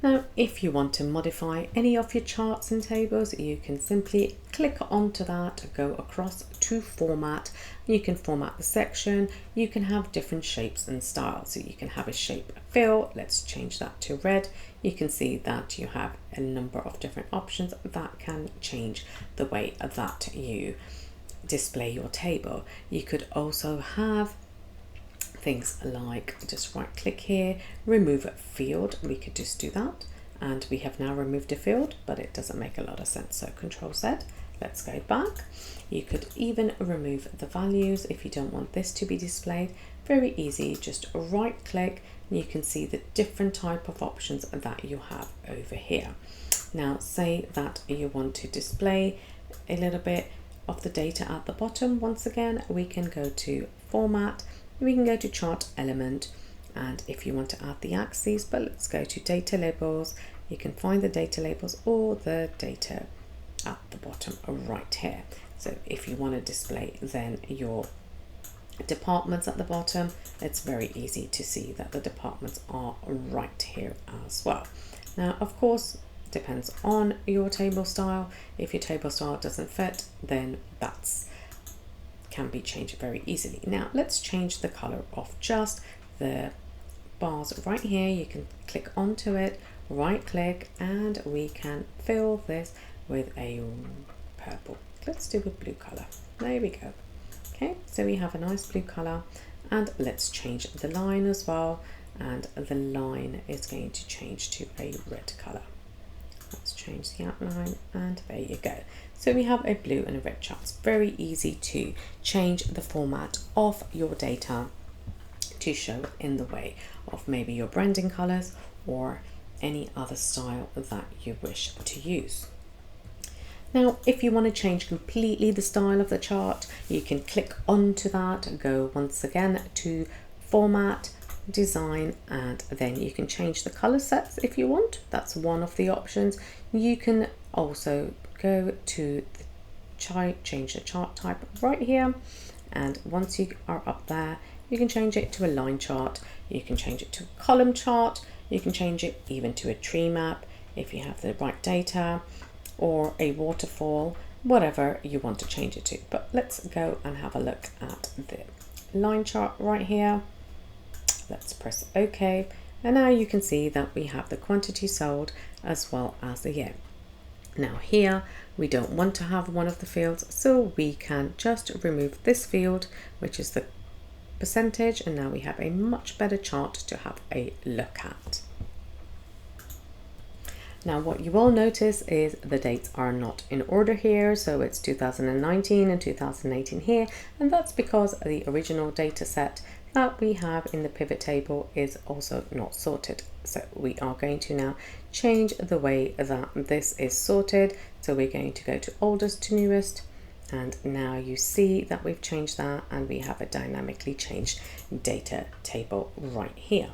Now, if you want to modify any of your charts and tables, you can simply click onto that, go across to format. You can format the section. You can have different shapes and styles. So you can have a shape fill. Let's change that to red. You can see that you have a number of different options that can change the way that you display your table. You could also have things like, just right click here, remove field. We could just do that, and we have now removed a field, but it doesn't make a lot of sense, so Control Z. Let's go back. You could even remove the values if you don't want this to be displayed. Very easy, just right click and you can see the different type of options that you have over here. Now say that you want to display a little bit of the data at the bottom. Once again, we can go to format, we can go to chart element, and if you want to add the axes, but let's go to data labels. You can find the data labels or the data at the bottom right here. So if you want to display then your departments at the bottom, it's very easy to see that the departments are right here as well. Now of course depends on your table style. If your table style doesn't fit, then that's can be changed very easily. Now let's change the color of just the bars right here. You can click onto it, right click, and we can fill this with a purple. Let's do a blue color. There we go. Okay, so we have a nice blue color, and let's change the line as well, and the line is going to change to a red color. Let's change the outline, and there you go. So we have a blue and a red chart. It's very easy to change the format of your data to show in the way of maybe your branding colors or any other style that you wish to use. Now, if you want to change completely the style of the chart, you can click onto that, go once again to format, design, and then you can change the color sets if you want. That's one of the options. You can also go to the change the chart type right here, and once you are up there, you can change it to a line chart, you can change it to a column chart, you can change it even to a tree map if you have the right data, or a waterfall, whatever you want to change it to. But let's go and have a look at the line chart right here. Let's press OK, and now you can see that we have the quantity sold as well as the year. Now here we don't want to have one of the fields, so we can just remove this field, which is the percentage, and now we have a much better chart to have a look at. Now what you will notice is the dates are not in order here, so it's 2019 and 2018 here, and that's because the original data set that we have in the pivot table is also not sorted. So we are going to now change the way that this is sorted. So we're going to go to oldest to newest, and now you see that we've changed that and we have a dynamically changed data table right here.